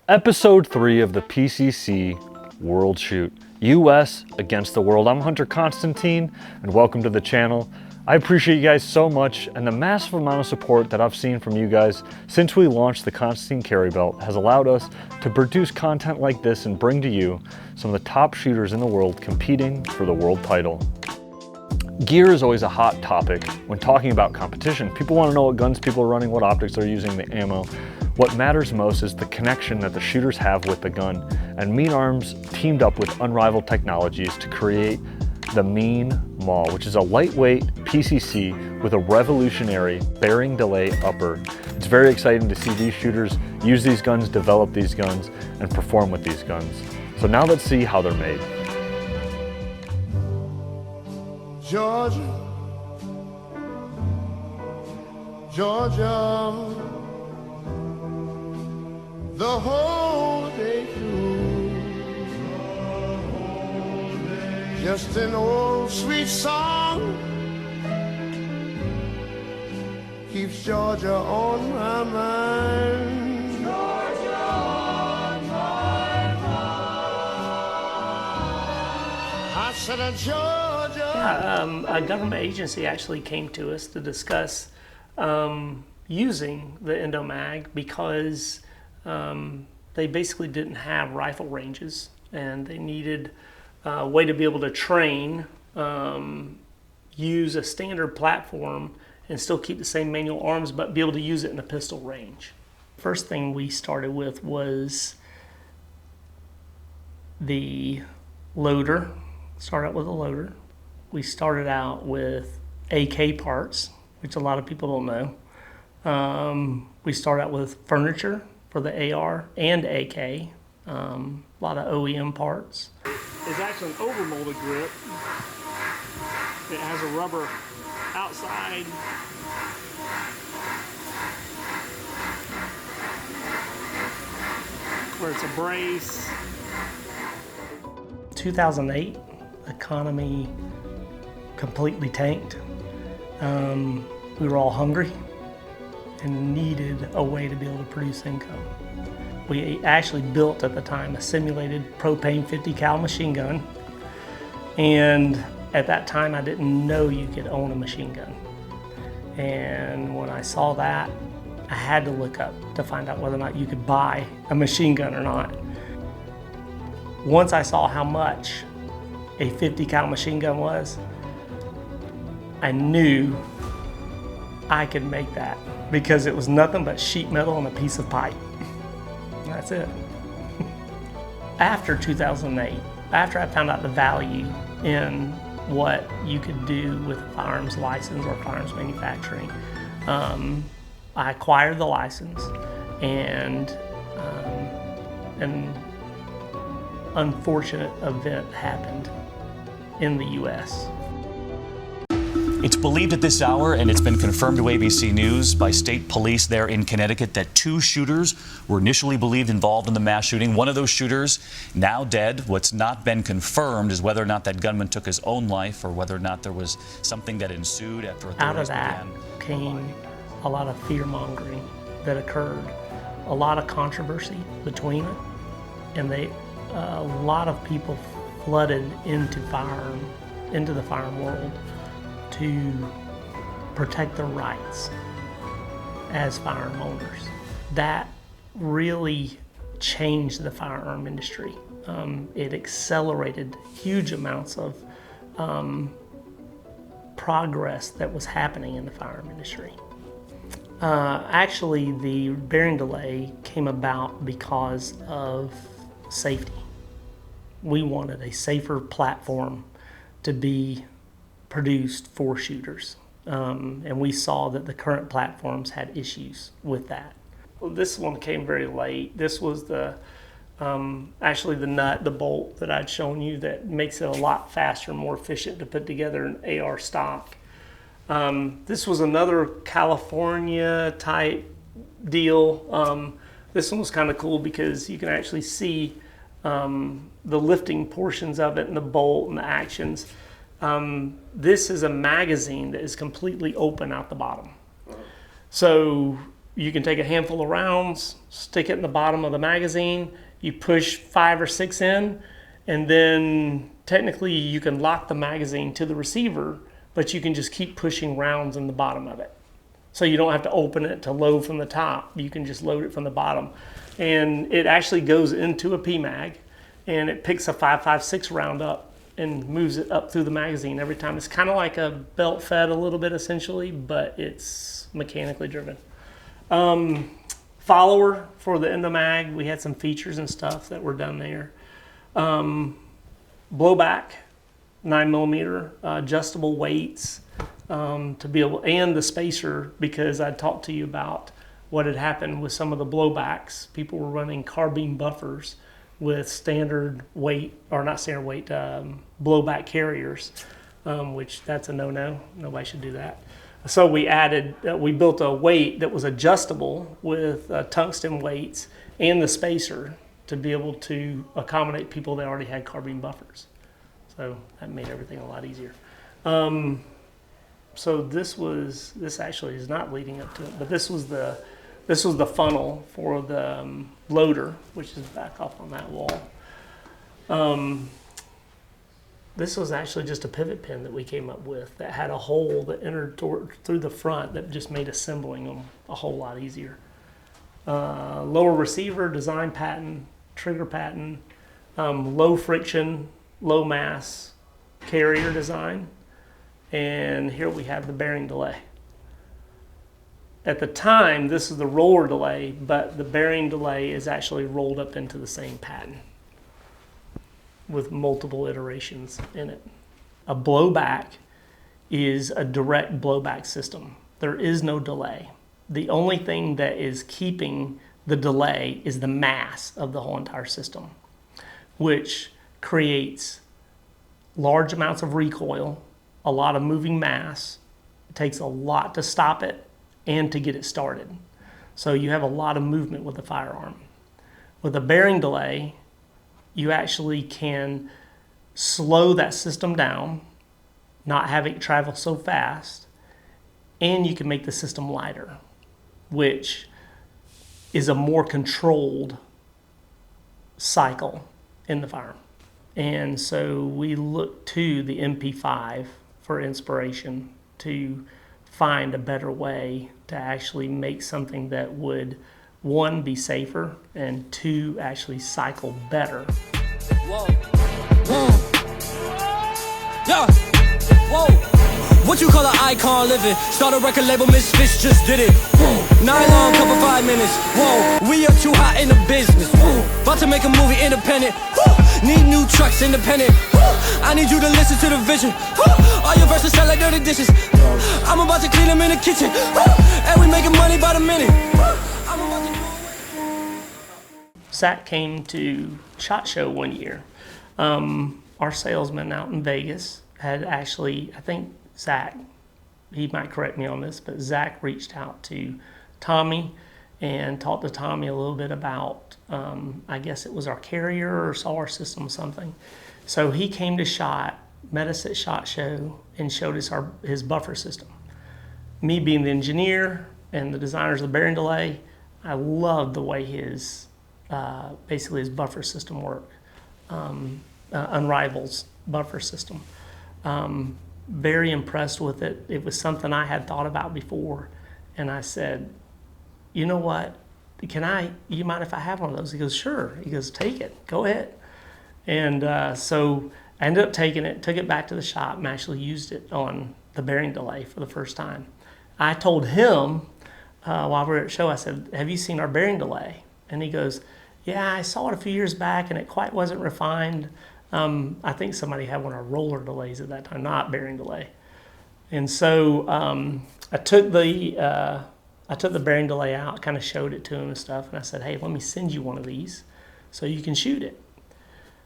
Episode 3 of the PCC World Shoot, US against the world. I'm Hunter Constantine, and welcome to the channel. I appreciate you guys so much, and the massive amount of support that I've seen from you guys since we launched the Constantine carry belt has allowed us to produce content like this and bring to you some of the top shooters in the world competing for the world title. Gear is always a hot topic when talking about competition. People want to know what guns people are running, what optics they're using, the ammo. What matters most is the connection that the shooters have with the gun, and Mean Arms teamed up with Unrivaled Technologies to create the Mean Maul, which is a lightweight PCC with a revolutionary bearing delay upper. It's very exciting to see these shooters use these guns, develop these guns, and perform with these guns. So now let's see how they're made. Georgia, Georgia, the whole day through, just an old sweet song keeps Georgia on my mind. Georgia on my mind. I said, Georgia. A government agency actually came to us to discuss using the Endomag because they basically didn't have rifle ranges, and they needed a way to be able to train, use a standard platform and still keep the same manual arms, but be able to use it in a pistol range. First thing we started with was the loader. Started out with a loader. We started out with AK parts, which a lot of people don't know. We started out with furniture for the AR and AK, a lot of OEM parts. It's actually an overmolded grip. It has a rubber outside. Where it's a brace. 2008, economy completely tanked. We were all hungry and needed a way to be able to produce income. We actually built at the time a simulated propane 50 cal machine gun, and at that time I didn't know you could own a machine gun. And when I saw that, I had to look up to find out whether or not you could buy a machine gun or not. Once I saw how much a 50 cal machine gun was, I knew I could make that because it was nothing but sheet metal and a piece of pipe. That's it. After 2008, after I found out the value in what you could do with a firearms license or firearms manufacturing, I acquired the license, and an unfortunate event happened in the U.S. It's believed at this hour, and it's been confirmed to ABC News by state police there in Connecticut, that 2 shooters were initially believed involved in the mass shooting. One of those shooters now dead. What's not been confirmed is whether or not that gunman took his own life or whether or not there was something that ensued after authorities Out of that came a lot of fear-mongering that occurred, a lot of controversy between it, and a lot of people flooded into the firearm world to protect their rights as firearm owners. That really changed the firearm industry. It accelerated huge amounts of progress that was happening in the firearm industry. Actually, the bearing delay came about because of safety. We wanted a safer platform to be produced for shooters, and we saw that the current platforms had issues with that. Well, this one came very late. This was the actually the nut, the bolt that I'd shown you that makes it a lot faster and more efficient to put together an AR stock. This was another California type deal. This one was kind of cool because you can actually see the lifting portions of it and the bolt and the actions. This is a magazine that is completely open out the bottom. So you can take a handful of rounds, stick it in the bottom of the magazine, you push 5 or 6 in, and then technically you can lock the magazine to the receiver, but you can just keep pushing rounds in the bottom of it. So you don't have to open it to load from the top. You can just load it from the bottom. And it actually goes into a PMag, and it picks a 5.56 round up and moves it up through the magazine every time. It's kind of like a belt fed a little bit essentially, but it's mechanically driven. Follower for the Endomag, we had some features and stuff that were done there. Blowback, 9mm, adjustable weights to be able, and the spacer, because I talked to you about what had happened with some of the blowbacks. People were running carbine buffers with standard weight, or not standard weight, blowback carriers, which that's a no-no. Nobody should do that. So we built a weight that was adjustable with tungsten weights and the spacer to be able to accommodate people that already had carbine buffers. So that made everything a lot easier. So this actually is not leading up to it, but this was the funnel for the loader, which is back up on that wall. This was actually just a pivot pin that we came up with that had a hole that entered through the front that just made assembling them a whole lot easier. Lower receiver, design patent, trigger patent, low friction, low mass carrier design. And here we have the bearing delay. At the time, this is the roller delay, but the bearing delay is actually rolled up into the same patent with multiple iterations in it. A blowback is a direct blowback system. There is no delay. The only thing that is keeping the delay is the mass of the whole entire system, which creates large amounts of recoil, a lot of moving mass. It takes a lot to stop it and to get it started. So you have a lot of movement with the firearm. With a bearing delay, you actually can slow that system down, not have it travel so fast, and you can make the system lighter, which is a more controlled cycle in the firearm. And so we look to the MP5 for inspiration to find a better way to actually make something that would, one, be safer, and two, actually cycle better. Whoa. Yeah. Whoa. What you call an icon living? Start a record label, Misfits just did it. Nylon cover 5 minutes. Whoa. We are too hot in the business. About to make a movie independent. Need new trucks independent. I need you to listen to the vision. All your verses sound like dirty dishes. I'm about to clean them in the kitchen. And we making money by the minute. I'm about to Zach came to SHOT Show one year. Our salesman out in Vegas had actually, I think Zach, he might correct me on this, but Zach reached out to Tommy and talked to Tommy a little bit about, I guess it was our carrier or SAR system or something. So he came to SHOT, met us at SHOT Show, and showed us his buffer system. Me being the engineer and the designers of the bearing delay, I loved the way his basically his buffer system worked. Unrivaled buffer system. Very impressed with it. It was something I had thought about before, and I said, you know what, you mind if I have one of those? He goes, sure. He goes, take it, go ahead. And so I ended up taking it, took it back to the shop, and actually used it on the bearing delay for the first time. I told him while we were at the show, I said, have you seen our bearing delay? And he goes, yeah, I saw it a few years back and it quite wasn't refined. I think somebody had one of our roller delays at that time, not bearing delay. And so I took the bearing delay out, kind of showed it to him and stuff, and I said, hey, let me send you one of these so you can shoot it.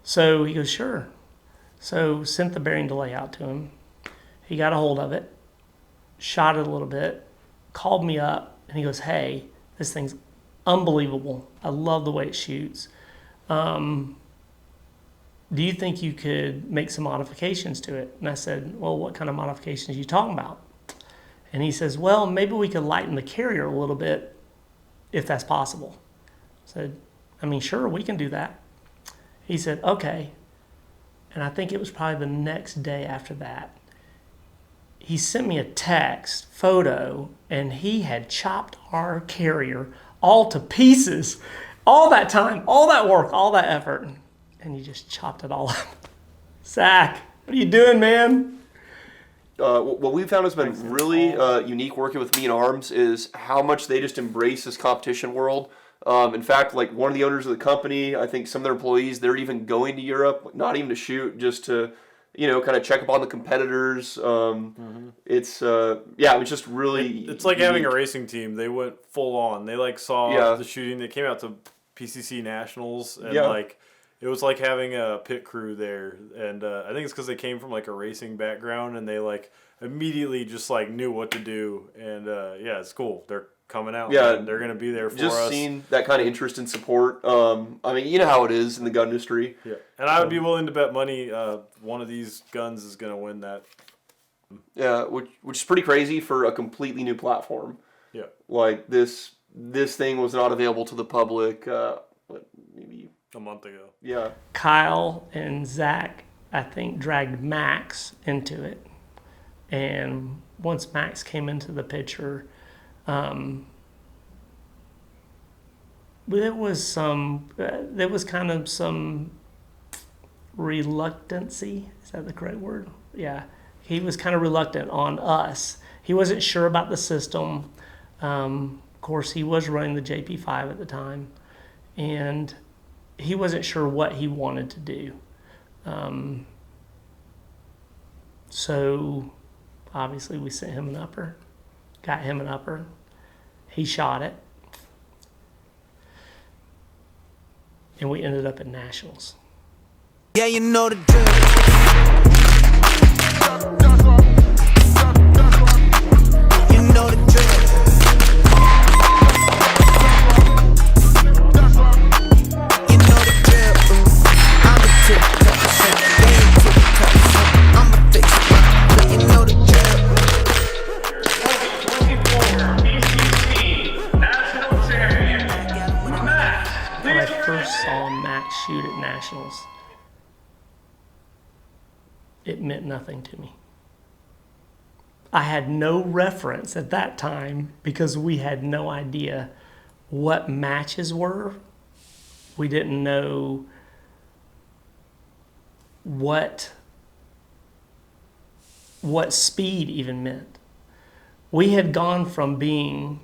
So he goes, sure. So sent the bearing delay out to him. He got a hold of it, shot it a little bit, called me up, and he goes, hey, this thing's unbelievable. I love the way it shoots. Do you think you could make some modifications to it? And I said, well, what kind of modifications are you talking about? And he says, well, maybe we could lighten the carrier a little bit if that's possible. I said, I mean, sure, we can do that. He said, okay. And I think it was probably the next day after that, he sent me a text photo, and he had chopped our carrier all to pieces. All that time, all that work, all that effort, and he just chopped it all up. Zach, what are you doing, man? What we've found has been really unique working with Me and Arms is how much they just embrace this competition world. In fact, like one of the owners of the company, I think some of their employees, they're even going to Europe, not even to shoot, just to, kind of check up on the competitors. It's, it was just really It's like unique. having a racing team. They went full on. They like saw the shooting. They came out to PCC Nationals, and like it was like having a pit crew there. And I think it's because they came from like a racing background, and they like immediately just like knew what to do. And it's cool. They're coming out. Yeah, they're gonna be there for just us. seeing that kind of interest and support. I mean, you know how it is in the gun industry. Yeah, and I would be willing to bet money one of these guns is gonna win that. Yeah, which is pretty crazy for a completely new platform. Yeah, like this thing was not available to the public. Maybe a month ago. Yeah. Kyle and Zach, I think, dragged Max into it. And once Max came into the picture, there was kind of some reluctancy. Is that the correct word? Yeah. He was kind of reluctant on us. He wasn't sure about the system. Of course, he was running the JP5 at the time, and he wasn't sure what he wanted to do. So obviously we sent him an upper, got him an upper. He shot it, and we ended up at Nationals. Yeah, you know the drill. You know the drill. You know the drill. I'm a tip-top, they ain't tip-top. I'm a fix it, you know the drill. 2024 PCC National Champion, Max. When I first saw Max shoot at Nationals, it meant nothing to me. I had no reference at that time because we had no idea what matches were. We didn't know what speed even meant. We had gone from being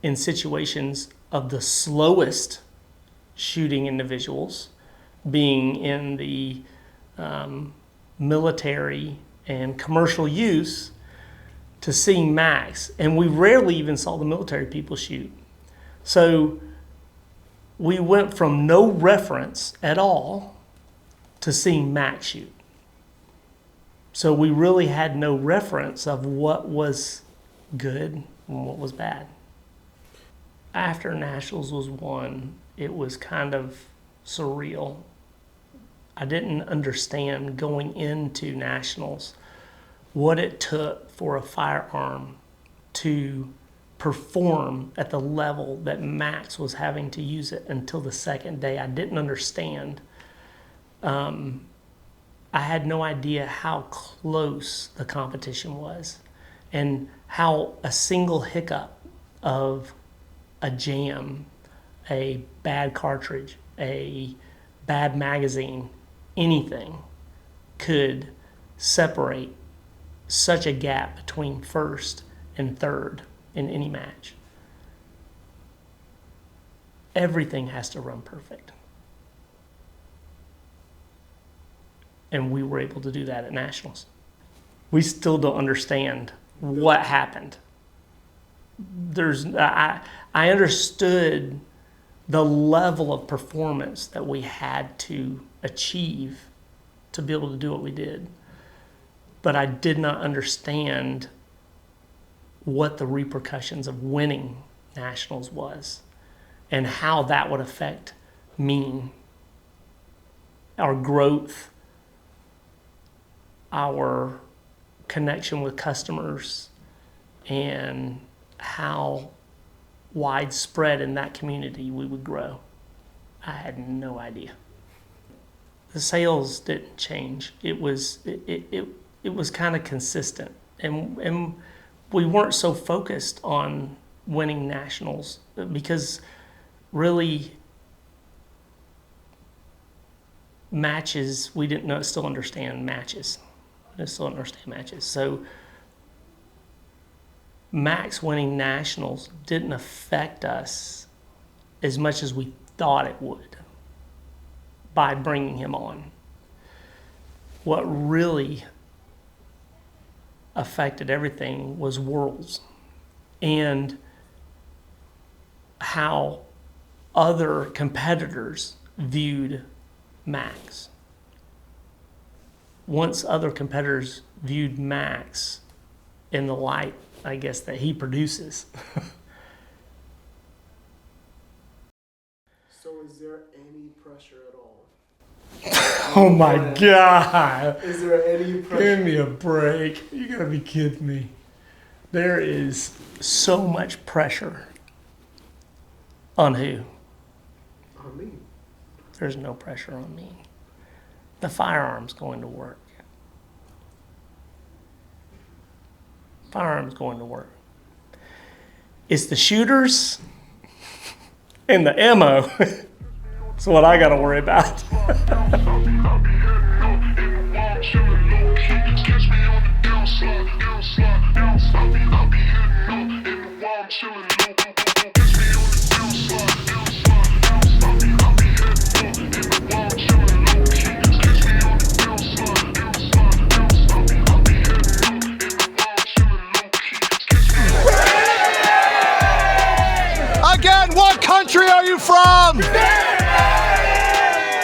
in situations of the slowest shooting individuals, being in the military and commercial use, to seeing Max, and we rarely even saw the military people shoot. So we went from no reference at all to seeing Max shoot. So we really had no reference of what was good and what was bad. After Nationals was won, it was kind of surreal. I didn't understand going into Nationals what it took for a firearm to perform at the level that Max was having to use it until the second day. I didn't understand. I had no idea how close the competition was and how a single hiccup of a jam, a bad cartridge, a bad magazine, anything could separate such a gap between first and third in any match. Everything has to run perfect. And we were able to do that at Nationals. We still don't understand what happened. I understood the level of performance that we had to achieve to be able to do what we did. But I did not understand what the repercussions of winning Nationals was and how that would affect me, our growth, our connection with customers, and how widespread in that community we would grow. I had no idea. The sales didn't change. It was kind of consistent, and we weren't so focused on winning nationals because really matches, we didn't still understand matches. So Max winning nationals didn't affect us as much as we thought it would by bringing him on. What really affected everything was Worlds and how other competitors viewed Max. Once other competitors viewed Max in the light, I guess, that he produces. So is there any pressure at all? Oh my God. Is there any pressure? Give me a break. You gotta be kidding me. There is so much pressure. On who? On me. There's no pressure on me. The firearm's going to work. Firearm's going to work. It's the shooters and the ammo. That's what I gotta worry about. Again, what country are you from?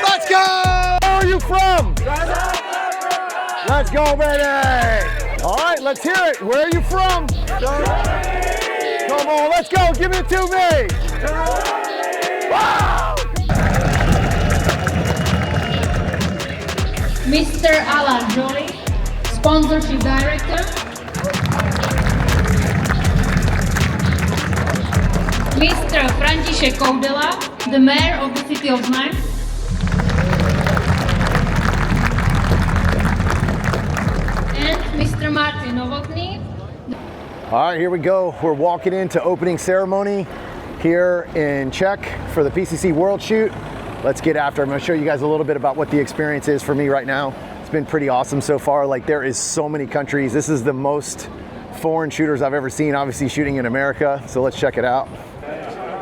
Let's go! Where are you from? Let's go, baby! All right, let's hear it. Where are you from? Come on, let's go. Give it to me. Wow! Mr. Alan Joy, Sponsorship Director. Mr. František Koudela, the Mayor of the City of Znojmo. And Mr. Martin Novotný. All right, here we go. We're walking into opening ceremony here in Czech for the PCC World Shoot. Let's get after it. I'm gonna show you guys a little bit about what the experience is for me right now. It's been pretty awesome so far. Like, there is so many countries. This is the most foreign shooters I've ever seen, obviously shooting in America. So let's check it out.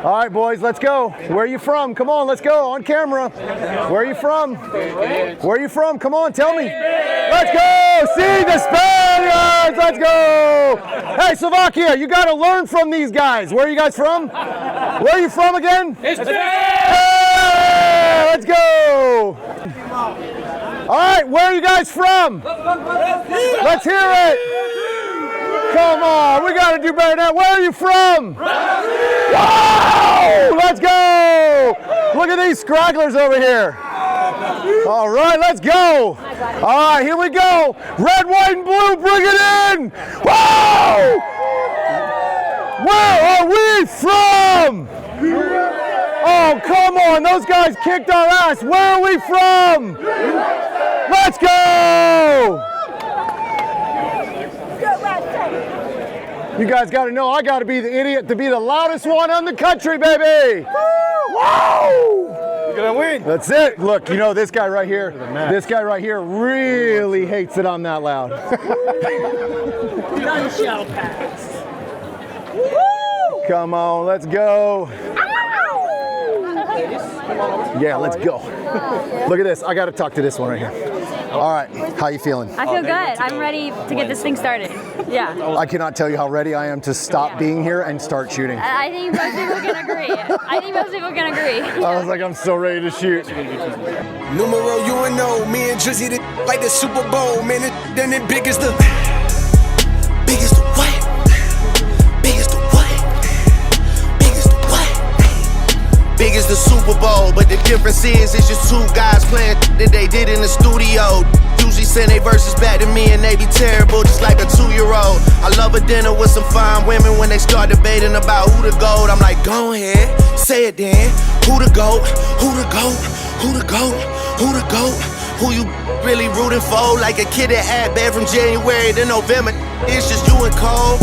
All right, boys, let's go. Where are you from? Come on, let's go on camera. Where are you from? Where are you from? Come on, tell me. Let's go. See the Spaniards. Let's go. Hey, Slovakia, you got to learn from these guys. Where are you guys from? Where are you from again? Hey, let's go. All right, where are you guys from? Let's hear it. Come on, we got to do better than that. Where are you from? Wow! Let's go! Look at these scragglers over here. All right, let's go. All right, here we go. Red, white, and blue, bring it in. Wow! Where are we from? Oh, come on, those guys kicked our ass. Where are we from? Let's go! You guys got to know I got to be the idiot to be the loudest one on the country, baby. Woo! You're gonna win. That's it. Look, you know this guy right here. This guy right here really hates it I'm that loud. Come on, let's go. Yeah, let's go. Look at this. I got to talk to this one right here. All right, how you feeling? I feel good. I'm ready to get this thing started. Yeah. I cannot tell you how ready I am to stop being here and start shooting. I think most people can agree. I was like, I'm so ready to shoot. Numero UNO, me and Drizzy like the Super Bowl, man. Then it big as the what? Big as the what? Big as the Super Bowl, but the difference is it's just two guys playing that they did in the studio. usually send they verses back to me and they be terrible, just like a 2-year-old. I love a dinner with some fine women. When they start debating about who the GOAT, I'm like, go ahead, say it then. Who the GOAT? Who the GOAT? Who the GOAT? Who the GOAT? Who you really rooting for? Like a kid that had bad from January to November. It's just you and Cole.